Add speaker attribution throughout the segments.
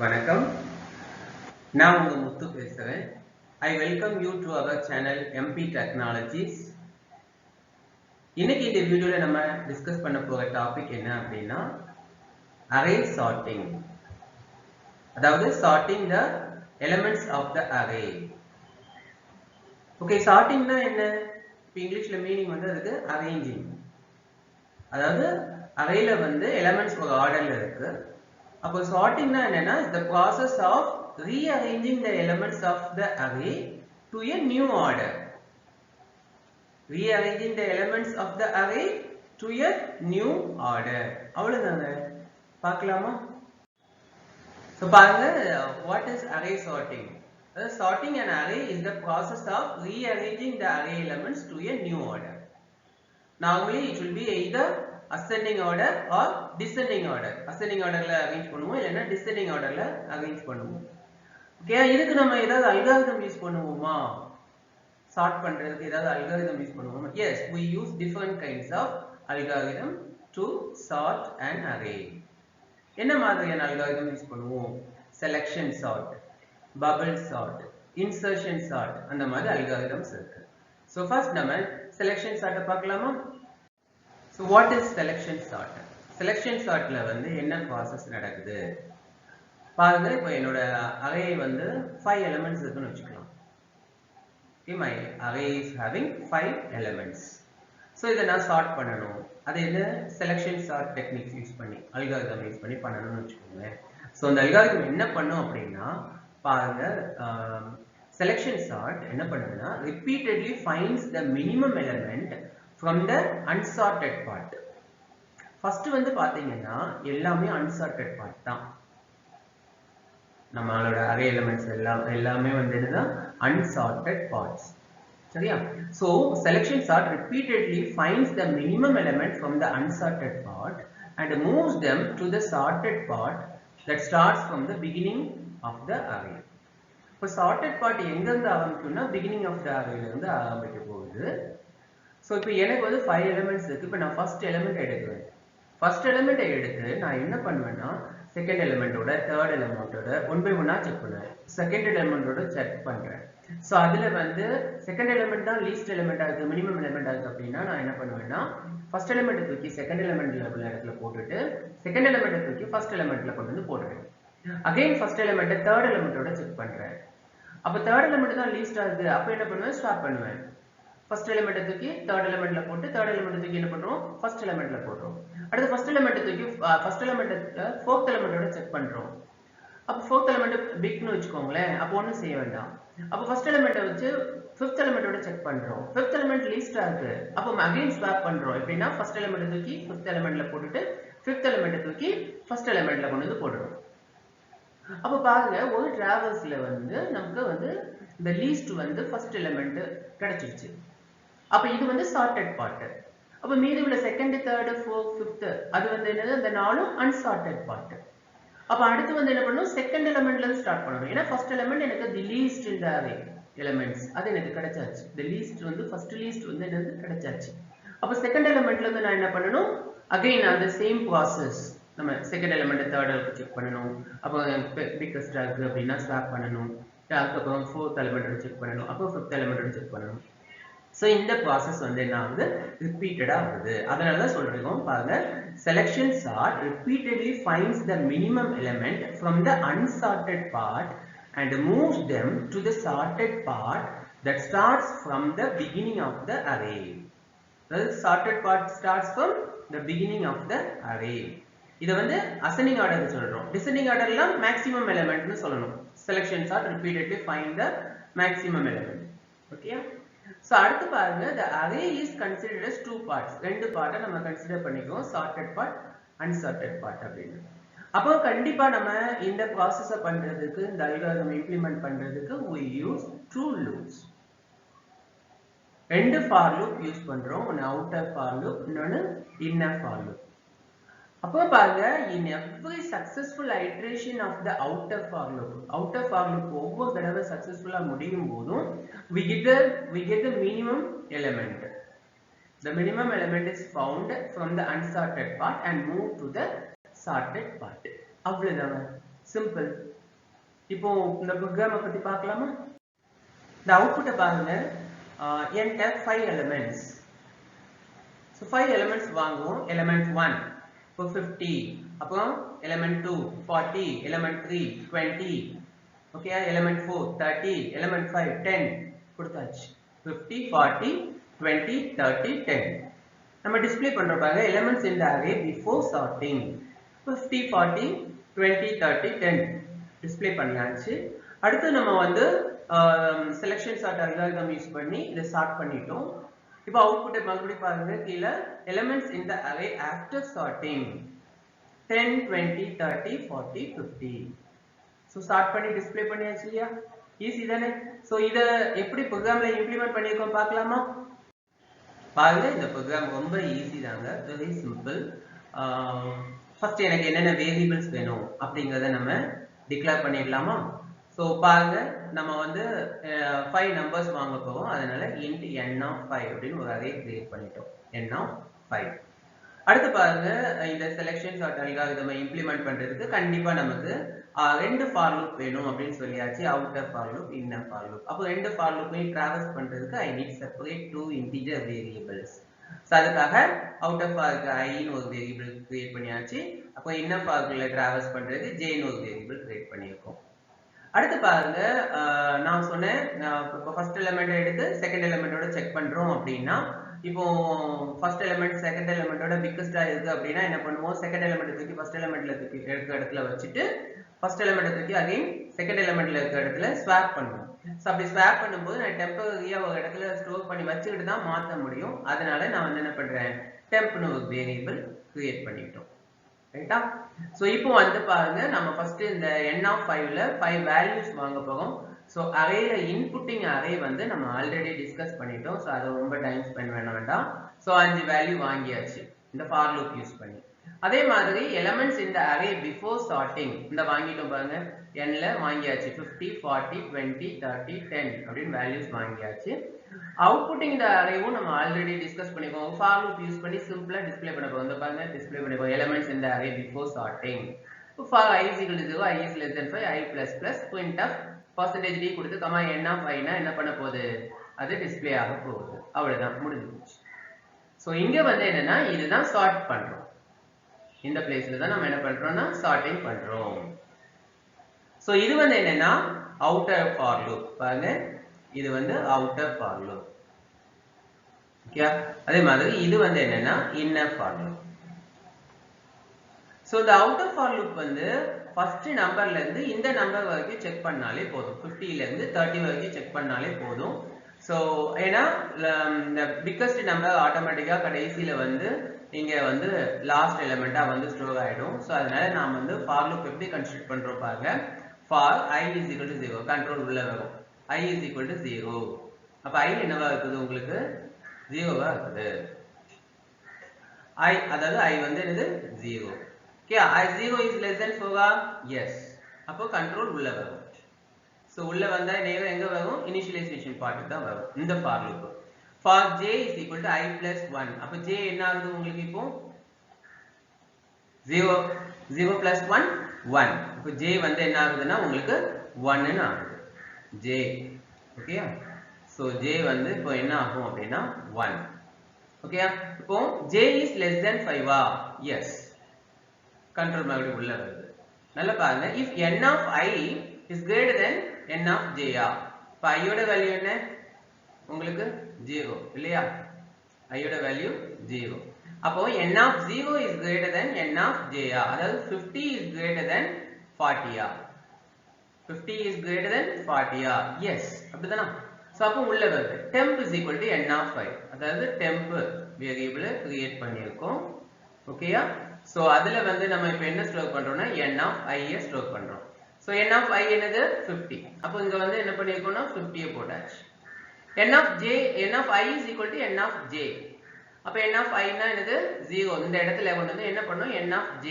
Speaker 1: வணக்கம், நான் உங்க முத்து பேசுறேன். I welcome you to our channel MP Technologies. இன்னைக்கு இந்த வீடியோல நம்ம டிஸ்கஸ் பண்ண போற டாபிக் என்ன அப்படின்னா array sorting. அதாவது sorting the elements of the array. Okay, sortingனா என்ன? இப்போ இங்கிலீஷ்ல மீனிங் வந்து அதுக்கு arranging. அதாவது அரேல வந்து எலிமெண்ட்ஸ் ஒரு ஆர்டர்ல இருக்கு. அப்போ sorting na enna the process of rearranging the elements of the array to a new order. Rearranging the elements of the array to a new order. அவ்வளவுதாங்க. பார்க்கலாமா? So பாருங்க, what is array sorting? Sorting an array is the process of rearranging the array elements to a new order. Normally it will be either ascending order or descending order. Ascending order ல arrange பண்ணுவோம், இல்லனா descending order ல arrange பண்ணுவோம். Okay, இதுக்கு நம்ம ஏதாவது algorithm use பண்ணுவோமா? Chart பண்றதுக்கு ஏதாவது algorithm யூஸ் பண்ணுவோமா? Yes, we use different kinds of algorithm to sort an array. என்ன மாதிரியான algorithm யூஸ் பண்ணுவோம்? Selection sort, bubble sort, insertion sort, அந்த மாதிரி algorithms இருக்கு. So first நம்ம selection sort பார்க்கலாமா? So what is selection sort? Selection sort ல வந்து என்ன process நடக்குது? பாருங்க, இப்போ என்னோட array வந்து 5 elements இருக்குன்னு வெச்சுக்கலாம். Okay, my array is having 5 elements. So இத நான் sort பண்ணனும். அது என்ன selection sort techniques யூஸ் பண்ணி, algorithm யூஸ் பண்ணி பண்ணனும்னு வெச்சுக்கோங்க. So அந்த algorithm என்ன பண்ணும் அப்படினா, பாருங்க, selection sort என்ன பண்ணுதுன்னா repeatedly finds the minimum element from the unsorted part. First வந்து பாத்தீங்கன்னா எல்லாமே unsorted part தான். நம்மளோட array elements எல்லாமே வந்து என்னது unsorted parts. சரியா? So selection sort repeatedly finds the minimum element from the unsorted part and moves them to the sorted part that starts from the beginning of the array. இப்போ sorted part எங்க இருந்து ஆரம்பிக்கும்னா beginning of the array ல இருந்து ஆரம்பிக்க போகுது. So இப்போ எனக்கு வந்து 5 elements இருக்கு. இப்போ நான் first element எடுக்கிறேன். First element எடுத்து நான் என்ன பண்ணுவேன்னா second element ஓட third element ஓட one by one செக் பண்ணுவேன். second element ஓட செக் பண்றேன். So அதுல வந்து second element தான் least element இருக்கு, minimum element இருக்கு அப்படினா நான் என்ன பண்ணுவேன்னா first element தூக்கி second element இடத்துல போட்டுட்டு second element தூக்கி first elementல கொண்டு வந்து போடுறேன். Again first element third element ஓட செக் பண்றேன். அப்ப third element தான் least ஆகுது. அப்ப என்ன பண்ணுவேன்? ஸ்வாப் பண்ணுவேன். first element தூக்கி third elementல போட்டு third element தூக்கி என்ன பண்றோம்? first elementல போடுறோம். அடுத்து first element தூக்கி first element fourth element ஓட செக் பண்றோம். அப்ப fourth element பிக்னு வெச்சுக்கோங்களேன். அப்ப ஒண்ணும் செய்ய வேண்டாம். அப்ப first element வச்சு fifth element ஓட செக் பண்றோம். fifth element least ஆகுது. அப்ப again ஸ்வாப் பண்றோம். எப்படின்னா first element தூக்கி fifth elementல போட்டுட்டு fifth element தூக்கி first elementல கொண்டு வந்து போடுறோம். அப்ப பாருங்க, ஒரு டிராவர்ஸ்ல வந்து நமக்கு வந்து the least வந்து first element கிடைச்சிருச்சு. அப்ப இது வந்து sorted part. அப்ப மீதி உள்ள second, third, fourth, fifth அது வந்து என்னது? அந்த நாலும் unsorted part. அப்ப அடுத்து வந்து என்ன பண்ணனும்? second elementல இருந்து ஸ்டார்ட் பண்ணனும். ஏன்னா first element எனக்கு the least in the array elements அது எனக்கு கிடைச்சாச்சு. the least வந்து first least வந்து எனக்கு கிடைச்சாச்சு. அப்ப second elementல இருந்து நான் என்ன பண்ணனும்? again அந்த same process. நம்ம second element third element check பண்ணனும். அப்ப biggest இருக்கு அப்படினா ஸ்வாப் பண்ணனும். அதுக்கப்புறம் fourth element செக் பண்ணனும். அப்ப fifth element செக் பண்ணனும். So இந்த process வந்து என்ன ஆகுது? ரிப்பீட்டடா ஆகுது. அதனால தான் சொல்றோம் பாருங்க, selection sort repeatedly finds the minimum element from the unsorted part and moves them to the sorted part that starts from the beginning of the array. The sorted part starts from the beginning of the array. இத வந்து ascending order க்கு சொல்றோம். Descending order ல maximum element னு சொல்லணும். Selection sort repeatedly find the maximum element. Okay? So அடுத்து பாருங்க, the array is considered as two parts. ரெண்டு பார்ட்ட நம்ம கன்சிடர் பண்ணிக்குவோம், sorted part, unsorted part அப்படின்னு. அப்போ கண்டிப்பா நம்ம இந்த process பண்றதுக்கு, இந்த algorithm implement பண்றதுக்கு we use two loops. ரெண்டு for loop யூஸ் பண்றோம். ஒன்னு outer for loop, இன்னொன்னு inner for loop. அப்போ பாருங்க, in every successful iteration of the outer for loop ஒவ்வொரு தடவை சக்சஸ்ஃபுல்லா முடியும் போதும் we get the minimum element. The minimum element is found from the unsorted part and moved to the sorted part. அவ்வளவுதான். Simple. இப்போ இந்த ப்ரோக்ராமை பத்தி பார்க்கலாமா? இந்த அவுட்புட்டை பாருங்க. என்கிட்ட 5 எலிமெண்ட்ஸ். ஸோ 5 எலிமெண்ட்ஸ் வாங்குவோம். எலிமெண்ட் 1 இப்போ 50, அப்புறம் element 2 40, element 3 20, okay, element 4 30, element 5 10 கொடுத்தாச்சு. 50 40 20 30 10 நம்ம டிஸ்ப்ளே பண்ற பாருங்க elements in the array before sorting. 50 40 20 30 10 display பண்ணியாச்சு. அடுத்து நம்ம வந்து செலக்ஷன் சார்ட் அல்காரிதம் யூஸ் பண்ணி இதை சார்ட் பண்ணிட்டோம். இப்போ அவுட்புட்டை மறுபடியும் பாருங்க. கீழே elements in the array after sorting 10 20 30 40 50. So sort பண்ணி டிஸ்ப்ளே பண்ணியாச்சு இல்லையா? ஈஸி தானே? ஸோ இதை எப்படி ப்ரோக்ராம்ல இம்ப்ளிமெண்ட் பண்ணியிருக்கோம் பார்க்கலாமா? பாருங்க, இந்த ப்ரோக்ராம் ரொம்ப ஈஸி தாங்க, வெரி சிம்பிள். ஃபர்ஸ்ட் எனக்கு என்னென்ன வேரியபிள்ஸ் வேணும் அப்படிங்கிறத நம்ம டிக்ளேர் பண்ணிடலாமா? ஸோ பாருங்க, நம்ம வந்து 5 நம்பர்ஸ் வாங்க போவோம். அதனால int n of 5 அப்படின்னு ஒரு அரே கிரியேட் பண்ணிட்டோம். n of 5. அடுத்து பாருங்க, இந்த செலக்ஷன் சார்ட் அல்காரிதமை இம்ப்ளிமெண்ட் பண்றதுக்கு கண்டிப்பா நமக்கு 2 ஃபார் லூப் வேணும் அப்படின்னு சொல்லியாச்சு. Outer for loop, inner for loop. அப்போ 2 ஃபார் லூப்பையும் டிராவர்ஸ் பண்றதுக்கு I need separate 2 integer variables. So அதுக்காக அவுட்டர் ஃபாருக்கு ஐன்னு ஒரு வேரியபிள் கிரியேட் பண்ணியாச்சு. அப்போ இன்னர் ஃபார்க்குள்ள டிராவர்ஸ் பண்றதுக்கு ஜேன்னு ஒரு வேரியபிள் கிரியேட் பண்ணியிருக்கோம். அடுத்து பாருங்க, நான் சொன்னேன் இப்போ ஃபர்ஸ்ட் எலிமெண்ட் எடுத்து செகண்ட் எலிமெண்டோட செக் பண்றோம் அப்படின்னா, இப்போ ஃபர்ஸ்ட் எலிமெண்ட் செகண்ட் எலிமெண்டோட பிக்கஸ்டா இருக்கு அப்படின்னா என்ன பண்ணுவோம்? செகண்ட் எலிமெண்ட் தூக்கி ஃபர்ஸ்ட் எலிமெண்ட்ல தூக்கி இருக்க இடத்துல வச்சுட்டு ஃபர்ஸ்ட் எலிமெண்ட் தூக்கி அகைன் செகண்ட் எலிமெண்ட்ல இருக்க இடத்துல ஸ்வாப் பண்ணுவோம். ஸோ அப்படி ஸ்வாப் பண்ணும்போது நான் டெம்பரரியா ஒரு இடத்துல ஸ்டோர் பண்ணி வச்சுக்கிட்டு தான் மாற்ற முடியும். அதனால நான் வந்து என்ன பண்றேன்? டெம்ப்னு ஒரு வேரியபிள் கிரியேட் பண்ணிட்டோம். ரைட்டா? ஸோ இப்போ வந்து பாருங்க, நம்ம ஃபர்ஸ்ட் இந்த n of 5ல 5 வேல்யூஸ் வாங்க போறோம். ஸோ அரேல இன்புட்டிங் அரே வந்து நம்ம ஆல்ரெடி டிஸ்கஸ் பண்ணிட்டோம். ஸோ அதை ரொம்ப டைம் ஸ்பெண்ட் பண்ண வேண்டாம். ஸோ 5 வேல்யூ வாங்கியாச்சு இந்த ஃபார் லூப் யூஸ் பண்ணி. அதே மாதிரி எலிமெண்ட்ஸ் இந்த அரே பிஃபோர் சார்ட்டிங் இந்த வாங்கிட்டோம் பாருங்க. nல வாங்கியாச்சு 50 40 20 30 10 அப்படின்னு வேல்யூஸ் வாங்கியாச்சு. அவுட்புட்டிங் இந்த அரேவும் நம்ம ஆல்ரெடி டிஸ்கஸ் பண்ணிருக்கோம். ஃபார் லூப் யூஸ் பண்ணி சிம்பிளா டிஸ்ப்ளே பண்ண போறோம். இந்த பாருங்க டிஸ்ப்ளே பண்ணிருக்கோம் எலிமெண்ட்ஸ் இந்த array before sorting. for I is equal to 0, I is less than 5, I plus plus printf percentage d கொடுத்து கமா n of I னா என்ன பண்ண போகுது? அது டிஸ்ப்ளே ஆக போகுது. அவ்வளவுதான், முடிஞ்சிருச்சு. சோ இங்க வந்து என்னன்னா இதுதான் சார்ட் பண்றோம். இந்த பிளேஸ்ல தான் நம்ம என்ன பண்றோம்னா சார்ட்டிங் பண்றோம். சோ இது வந்து என்னன்னா அவுட்டர் ஃபார் லூப். பாருங்க, இது வந்து அவுட்டர் ஃபார் லூப். ஓகே, அதே மாதிரி இது வந்து என்னன்னா inner for loop. So the outer for loop வந்து first நம்பர்ல இருந்து இந்த நம்பர் வரைக்கும் செக் பண்ணாலே போதும். 50 ல இருந்து 30 வரைக்கும் செக் பண்ணாலே போதும். சோ ஏனா the biggest number ஆட்டோமேட்டிக்கா கடைசில வந்து இங்க வந்து லாஸ்ட் எலிமெண்டா வந்து ஸ்டோர் ஆயிடும். சோ அதனால நாம வந்து for loop எப்படி கன்ஸ்ட்ரக்ட் பண்றோம் பாருங்க. for I is equal to 0 control உள்ள வரும். I is equal to 0. அப்ப I என்னவா இருக்குது? உங்களுக்கு 0வா இருக்குது. I அதாவது I வந்து என்னது? 0. Okay, I 0 is less than 4. Yes. அப்போ கண்ட்ரோல் உள்ள வரும். சோ உள்ள வந்தா நேரா எங்க வரும்? இனிஷியலைசேஷன் பார்ட் தான் வரும் இந்த for loop. For j is equal to I plus 1. அப்ப j என்ன ஆகுது உங்களுக்கு? இப்போ 0 plus 1 1. அப்ப j வந்து என்ன ஆகுதுன்னா உங்களுக்கு 1 ன்னு ஆகுது. j. ஓகேயா? சோ j வந்து இப்போ என்ன ஆகும் அப்படினா 1. ஓகேயா? இப்போ j is less than 5. Yes. Control மறுபடியும் உள்ள வருது. நல்லா பாருங்க, if n of I is greater than n of j. இப்ப I யோட வேல்யூ என்ன? உங்களுக்கு 0 இல்லையா? I யோட வேல்யூ 0. அப்போ n of 0 is greater than n of j. அதாவது 50 is greater than 40. 50 is greater than 40. Yes, அப்படிதானா? சோ அப்போ உள்ள வருது. temp is equal to n of 5. அதாவது temp வேரியபிள் கிரியேட் பண்ணியிருக்கோம். ஓகேயா? சோ அதுல வந்து நம்ம இப்ப என்ன ஸ்டோர் பண்றோம்னா n of I ஸ்டோர் பண்றோம். சோ n of I என்னது? 50. அப்போ இங்க வந்து என்ன பண்ணிருக்கோம்னா 50 போட்டாச்சு. n of I is equal to n of j. அப்ப n of I னா என்னது? 0. இந்த இடத்துல கொண்டு வந்து என்ன பண்ணோம்? n of j.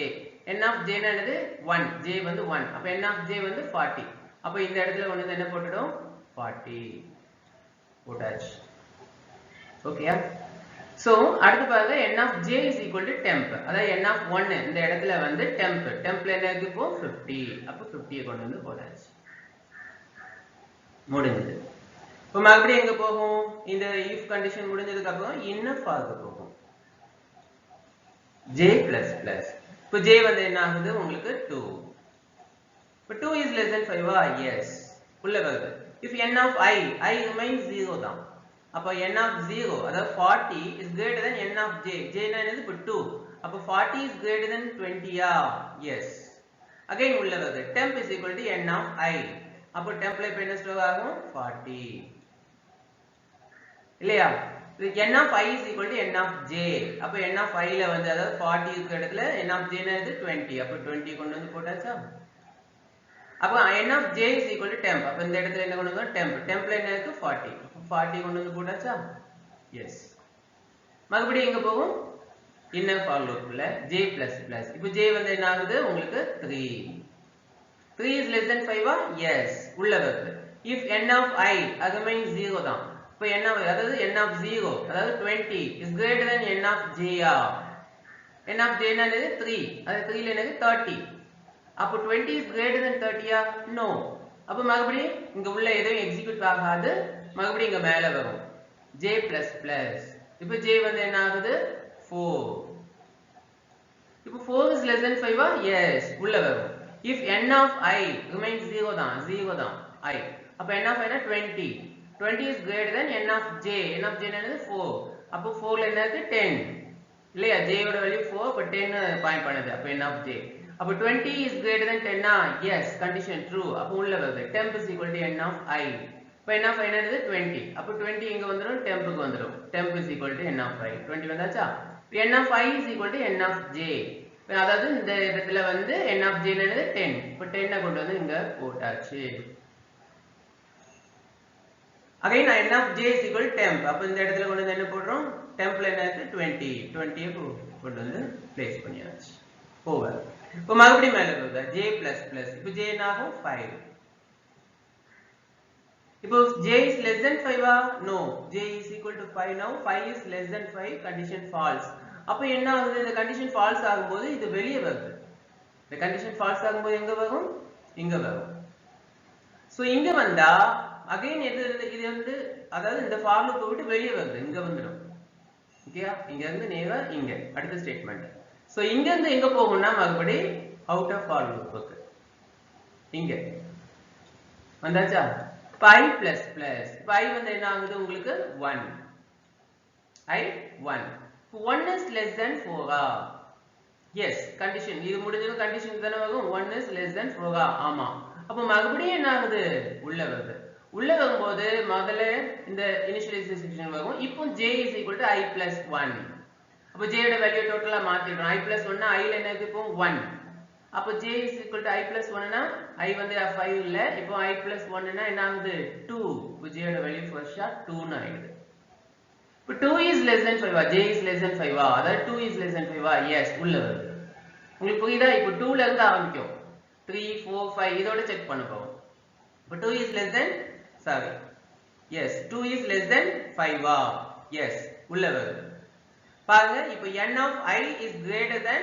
Speaker 1: n of j னா என்னது? 1. j வந்து 1. அப்ப n of j வந்து 40. அப்ப இந்த இடத்துல கொண்டு வந்து என்ன போட்டுடும்? 40 போட்டாச்சு. ஓகேயா? So அடுத்து பாருங்க n of j is equal to temp. அதாவது n of 1 இந்த இடத்துல வந்து temp. Tempல என்ன இருக்கு இப்போ 50. அப்ப 50 கொண்டு வந்து போட்டாச்சு. முடிஞ்சது. இப்போ மறுபடியும் எங்க போகும்? இந்த if condition முடிஞ்சதுக்கு அப்புறம் inner forக்கு போகும். j++. இப்போ j வந்து என்ன ஆகுது உங்களுக்கு 2. இப்போ 2 is less than 5 ah? Yes. உள்ள வருது. If n of I remains 0 தான். அப்போ n of 0 அதாவது 40 is greater than n of j. j என்னது இப்போ 2. அப்போ 40 is greater than 20 ah? Yes. Again உள்ள வருது. Temp is equal to n of I. அப்போ tempல இப்போ என்ன ஸ்டோர் ஆகும்? 40. இல்லையா? n of I is equal to n of j. அப்போ n of I ல வந்து அதாவது 40 இருக்கிற இடத்துல n of j என்னது 20. அப்போ 20 கொண்டு வந்து போட்டாச்சா? அப்போ n of j is equal to temp. அப்போ இந்த இடத்துல என்ன கொண்டு வந்தோம்? temp. tempல என்ன இருக்கு? 40. 40 கொண்டு வந்து போட்டாச்சா? Yes. மறுபடியும் எங்க போகும்? inner for loopல j++. இப்போ j வந்து என்ன ஆகுது? உங்களுக்கு 3. 3 is less than 5 ah? Yes. உள்ள வருது. If n of I remains 0 தான். இப்போ n of அதாவது n of 0 அதாவது 20 is greater than n of j ah? n of j என்னது 3. அது 3 ல என்னது 30. அப்போ 20 is greater than 30 ah? No. அப்போ மறுபடியும் இங்க உள்ள எதுவும் எக்ஸிக்யூட் ஆகாது. மறுபடியும் இங்க மேல வரும் j++. இப்போ j வந்து என்ன ஆகுது? 4. இப்போ 4 is less than 5 ah? Yes. உள்ள வரும். If n of I remains 0 தான். 0 தான் I. அப்போ n of I னா 20. 20 is greater than n of j. n of j என்னது 4. அப்போ 4 ல என்ன இருக்கு? 10. இல்லையா? j ஓட வேல்யூ 4. அப்போ 10 பாயிண்ட் பண்ணுது. அப்போ n of j. அப்போ 20 is greater than 10 ah? Yes. Condition true. அப்போ உள்ள வருது. Temp is equal to n of I. இப்போ n of I என்னது 20. அப்போ 20 எங்க வந்துரும்? Tempக்கு வந்துரும். Temp is equal to n of I. 20 வந்தாச்சா? n of I is equal to n of j. அதாவது இந்த இடத்துல வந்து n of j என்னது 10. இப்போ 10 கொண்டு வந்து இங்க போட்டாச்சு. Again n of j is equal to temp. அப்ப இந்த இடத்துல கொண்டு வந்து என்ன போடுறோம்? tempல என்ன இருக்கு? 20. 20 கொண்டு வந்து place பண்ணியாச்சு. ஓவர். இப்போ மறுபடியும் மேல வருது j++. இப்போ j என்ன ஆகும்? 5. இப்போ j is less than 5 ah? No. j is equal to 5 now. 5 is less than 5. Condition false. அப்ப என்ன ஆகுது? இந்த கண்டிஷன் ஃபால்ஸ் ஆகும்போது இது வெளியே வருது. இந்த கண்டிஷன் ஃபால்ஸ் ஆகும்போது எங்க வரும்? இங்க வரும். சோ இங்க வந்தா அகைன் இது வந்து அதாவது இந்த ஃபார் லூப் விட்டு வெளியே வருது. இங்க வந்துடும். ஓகேயா? இங்க இருந்து நேரா இங்க அடுத்த ஸ்டேட்மென்ட். சோ இங்க இருந்து எங்க போகும்னா மறுபடி அவுட் ஆஃப் ஃபார் லூப்புக்கு. இங்க வந்தாச்சா? i++. i வந்து என்ன ஆகுது உங்களுக்கு? 1. I 1. 1 is less than 4 ah? Yes. Condition. இது முடிஞ்சது கண்டிஷன் தானே வரும். 1 is less than 4 ஆ? ஆமா. அப்போ மறுபடியும் என்ன ஆகுது? உள்ள வருது. உள்ள வரும்போது முதல்ல இந்த இனிஷியலைசேஷன் வரும். இப்போ j is equal to i+1. அப்போ j ஓட வேல்யூ டோட்டலா மாத்திடுறோம். i+1 னா i ல என்ன இருக்கு இப்போ? 1. அப்போ j is equal to i+1 னா i வந்து 5 இல்ல. இப்போ i+1 னா என்ன ஆகுது? 2. இப்போ j ஓட வேல்யூ ஃபர்ஸ்டா 2 னு ஆயிடுது. இப்போ 2 is less than 5 ah? j is less than 5 ஆ? அதாவது 2 is less than 5 ah? Yes. உள்ள வருது. உங்களுக்கு புரியுதா? இப்போ 2 ல இருந்து ஆரம்பிக்கும். 3 4 5 இதோட செக் பண்ண போறோம். இப்போ 2 is less than sorry. Yes. 2 is less than 5 ah? Yes. உள்ள வருது. பாருங்க இப்போ n of I is greater than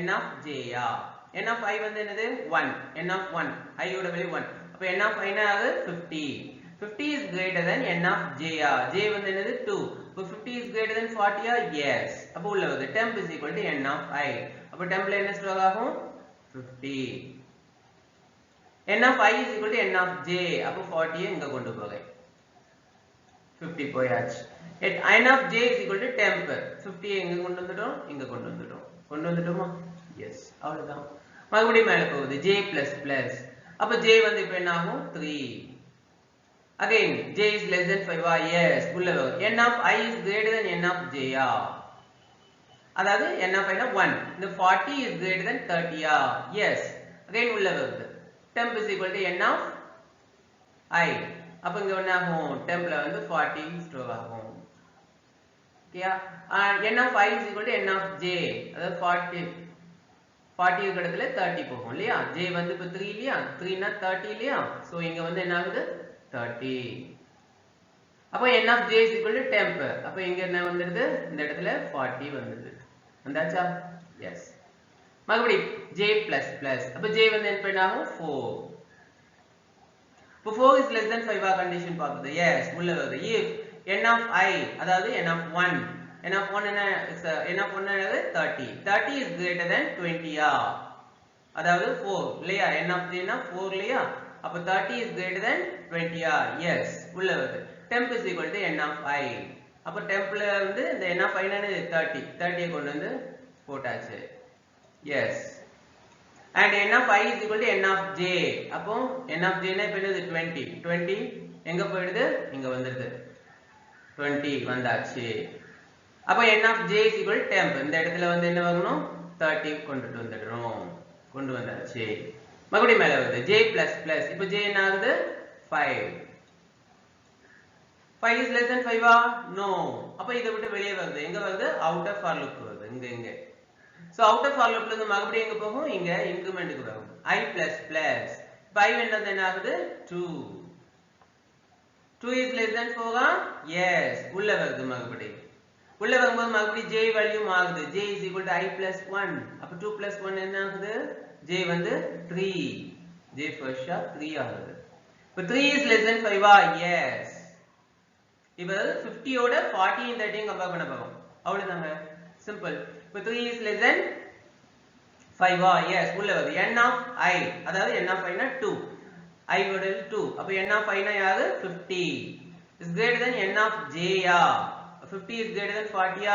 Speaker 1: n of j ah? n of I வந்து என்னது? 1. n of 1. I ஓட வேல்யூ 1. அப்போ n of I னா அது 50. 50 is greater than n of j ah? j வந்து என்னது? 2. இப்போ 50 is greater than 40 ah? Yes. அப்போ உள்ள வருது. Temp is equal to n of I. அப்போ tempல என்ன ஸ்டோர் ஆகும்? 50. n of I is equal to n of j. அப்போ 40 இங்க கொண்டு போறேன். 50 போயாச்சு. n of j is equal to temp. 50 எங்க கொண்டு வந்துட்டோம்? இங்க கொண்டு வந்துட்டோம். கொண்டு வந்துட்டோமா? Yes. அவ்வளவுதான். மறுபடியும் மேல போகுது j++. அப்போ j வந்து இப்போ என்ன ஆகும்? 3. Again j is less than 5 ah? Yes. உள்ள வரும். n of I is greater than n of j ஆ? அதாவது n of I னா 1. இந்த 40 is greater than 30 ah? Yes. Again உள்ள வருது. Temp is equal to n of I. அப்ப இங்க என்ன ஆகும்? tempல வந்து 40 ஸ்டோர் ஆகும். ஓகேயா? n of I is equal to n of j. அதாவது 40 இருக்கிற இடத்துல 30 போகும் இல்லையா? j வந்து இப்போ 3 இல்லையா? 3 னா 30 இல்லையா? சோ இங்க வந்து என்ன ஆகுது? 30. அப்போ n of j is equal to temp. அப்போ இங்க என்ன வந்துருது? இந்த இடத்துல 40 வந்துருது. வந்தாச்சா? எஸ். மறுபடி j plus plus. அப்போ j வந்து என்ன ஆகும்? 4. இப்போ 4 is less than 5 கண்டிஷன் பார்த்தது. எஸ், உள்ள வருது. if n of I அதாவது n of 1 n of 1 என்ன n of 1 என்னது 30. 30 is greater than 20 அதாவது 4 இல்லையா? n of j னா 4 இல்லையா? அப்ப 30 is greater than 20 எஸ், உள்ள வருது. temp is equal to n of I. அப்ப tempல வந்து இந்த n of I என்னது 30. 30 கொண்டு வந்து போட்டாச்சு. S. and n of I is equal to n of j. அப்போ n of j னா இப்ப என்னது 20. 20 எங்க போயிடுது? இங்க வந்துருது. 20 வந்தாச்சு. அப்ப n of j is equal to temp. இந்த இடத்துல வந்து என்ன வரணும்? 30 கொண்டு வந்தாச்சு. மறுபடியும் மேல வருது j plus plus. இப்போ j என்ன ஆகுது? 5. 5 is less than 5 no. அப்ப இத விட்டு வெளியே வருது. எங்க வருது? அவுட் ஆஃப் ஃபார் லூப் வருது. இங்க சோ அவுட் ஆஃப் ஃபார் லூப்ல இருந்து மறுபடியும் எங்க போகும்? இங்க இன்கிரிமென்ட்க்கு வரும். I plus plus. 5 என்னது என்ன ஆகுது? 2. 2 is less than 4 yes, உள்ள வருது மறுபடியும். உள்ள வரும்போது மறுபடியும் j வேல்யூ மாறுது. j is equal to I plus 1. அப்ப 2 plus 1 என்ன ஆகுது? j வந்து 3. j first 3 ஆகுது. இப்ப 3 is less than 5 yes. இப்ப 50 ஓட 40 இந்த 30 கம்பேர் பண்ண போறோம். அவ்வளவுதாங்க, சிம்பிள். இப்ப 3 is less than 5 yes, உள்ள வருது. n of I அதாவது n of I னா 2. I ஓட 2. அப்ப n of I னா யாரு? 50 is greater than n of j 50 is greater than 40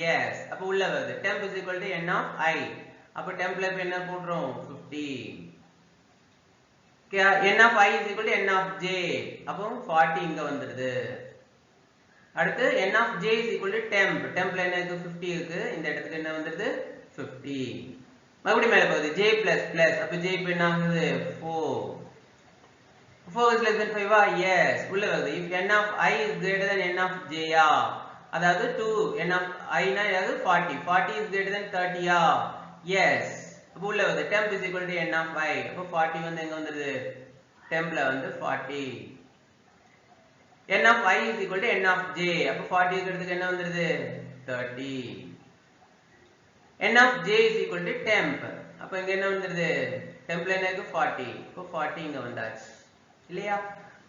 Speaker 1: yes. அப்ப உள்ள வருது. temp is equal to n of I. அப்ப tempல இப்ப என்ன போடுறோம்? 50. n of I is equal to n of j. அப்போ 40 இங்க வந்துருது. அடுத்து n of j is equal to temp. tempல என்ன இருக்கு? 50 இருக்கு. இந்த இடத்துக்கு என்ன வந்துருது? 50. மறுபடியும் மேல போகுது j plus plus. அப்ப j இப்ப என்ன ஆகுது? 4. 4 is less than 5 yes, உள்ள வருது. if n of I is greater than n of j அதாவது 2 n of I னா யாரு? 40. 40 is greater than 30 yes. அப்ப உள்ள வருது. temp is equal to n of I. அப்ப 40 வந்து எங்க வந்துருது? tempல வந்து 40. n of I is equal to n of j. அப்ப 40 இருக்கிறதுக்கு என்ன வந்துருது? 30. n of j is equal to temp. அப்ப இங்க என்ன வந்துருது? tempல என்ன இருக்கு? 40. அப்ப 40 இங்க வந்தாச்சு இல்லையா?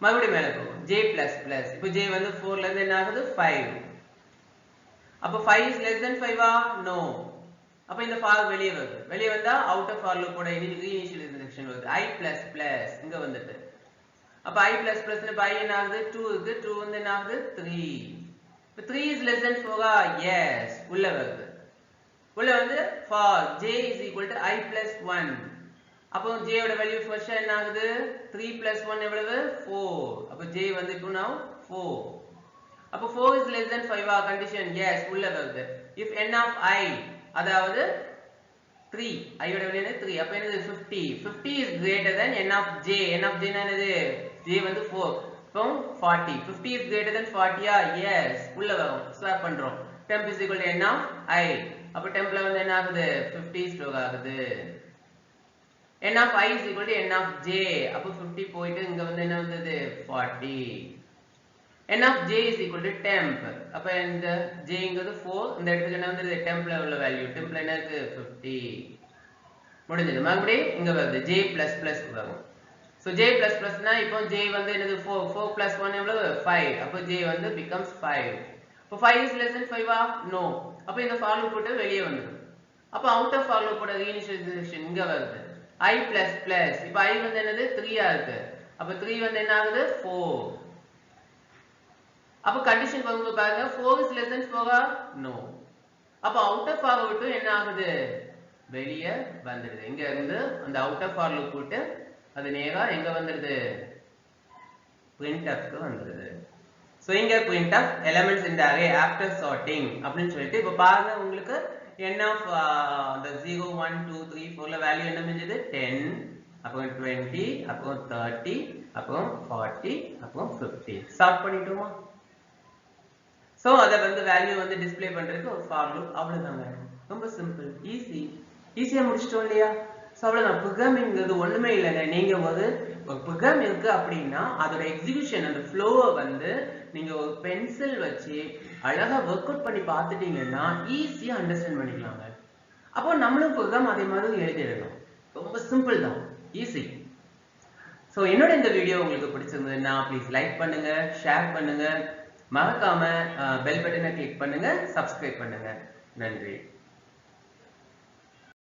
Speaker 1: மறுபடியும் மேல போகும் j plus plus. இப்போ j வந்து 4 ல இருந்து என்ன ஆகுது? 5. அப்ப 5 is less than 5 no. அப்ப இந்த ஃபார் வெளியே வருது. வெளியே வந்தா அவுட் ஆஃப் ஃபார் லூப் ஓட இனிஷியலைசேஷன் வருது. I plus plus இங்க வந்துட்டு. அப்ப I plus plus னா I என்ன ஆகுது? 2 இருக்கு. 2 வந்து என்ன ஆகுது? 3. இப்ப 3 is less than 4 yes, உள்ள வருது. உள்ள வந்து for j is equal to I plus 1. அப்போ j ஓட வேல்யூ ஃபர்ஸ்ட் என்ன ஆகுது? 3 plus 1 எவ்வளவு? 4. அப்ப j வந்து இப்போ now 4. அப்ப 4 is less than 5 condition yes, உள்ள வருது. if n of I அதாவது 3, I ஓட வேல்யூ என்ன? 3. அப்ப என்னது? 50. 50 is greater than n of j. n of j என்னது? j வந்து 4. அப்போ 40. 50 is greater than 40 yes, உள்ள வரும். ஸ்வாப் பண்றோம். temp is equal to n of I. அப்ப tempல வந்து என்ன ஆகுது? 50 ஸ்டோர் ஆகுது. n of I is equal to n of j. அப்ப 50 போயிட்டு இங்க வந்து என்ன வந்தது? 40. n of j is equal to temp. அப்ப இந்த j ங்கிறது 4. இந்த இடத்துக்கு என்ன வந்தது? tempல உள்ள வேல்யூ. tempல என்ன இருக்கு? 50. முடிஞ்சது. மறுபடியும் இங்க வருது j plus plus வரும். so j plus plus னா இப்போ j வந்து என்னது? 4. 4 plus 1 எவ்வளவு? 5. அப்ப j வந்து becomes 5. அப்ப 5 is less than 5 no. அப்ப இந்த ஃபார் லூப் போட்டு வெளியே வந்துரும். அப்ப அவுட் ஆஃப் ஃபார் லூப் ஓட இனிஷியலைசேஷன் இங்க வருது. I plus plus. இப்ப I வந்து என்னது? 3 இருக்கு. அப்ப 3 வந்து என்ன ஆகுது? 4. அப்ப கண்டிஷன் வரும்போது பாருங்க 4 is less than 4 no. அப்ப அவுட் ஆஃப் ஃபார் விட்டு என்ன ஆகுது? வெளியே வந்துடுது. இங்க இருந்து அந்த அவுட் ஆஃப் ஃபார் லூப் விட்டு அது நேரா எங்க வந்துடுது? printf க்கு வந்துடுது. சோ இங்க printf elements in the array after sorting அப்படினு சொல்லிட்டு இப்ப பாருங்க உங்களுக்கு n of the 0 1 2 3 4 ல வேல்யூ என்ன முடிஞ்சது? 10, அப்புறம் 20, அப்புறம் 30, அப்புறம் 40, அப்புறம் 50. சார்ட் பண்ணிட்டோமா? சோ அத வந்து வேல்யூ வந்து டிஸ்ப்ளே பண்றதுக்கு ஒரு ஃபார் லூப். அவ்வளவுதாங்க. ரொம்ப சிம்பிள், ஈஸியா முடிச்சிட்டோம் இல்லையா? சோ அவ்வளவுதான். ப்ரோகிராமிங்கிறது ஒண்ணுமே இல்லைங்க. நீங்க ஒரு ஒரு ப்ரோக்ராம் இருக்கு அப்படின்னா அதோட எக்ஸிகியூஷன் அந்த ஃப்ளோவை வந்து நீங்க ஒரு பென்சில் வச்சு அழகா ஒர்க் அவுட் பண்ணி பார்த்துட்டீங்கன்னா ஈஸியா அண்டர்ஸ்டாண்ட் பண்ணிக்கலாங்க. அப்போ நம்மளும் ப்ரோக்ராம் அதே மாதிரி எழுதிடலாம். ரொம்ப சிம்பிள் தான், ஈஸி. ஸோ என்னோட இந்த வீடியோ உங்களுக்கு பிடிச்சிருந்ததுன்னா ப்ளீஸ் லைக் பண்ணுங்க, ஷேர் பண்ணுங்க, மறக்காம பெல் பட்டனை கிளிக் பண்ணுங்க, சப்ஸ்கிரைப் பண்ணுங்க. நன்றி.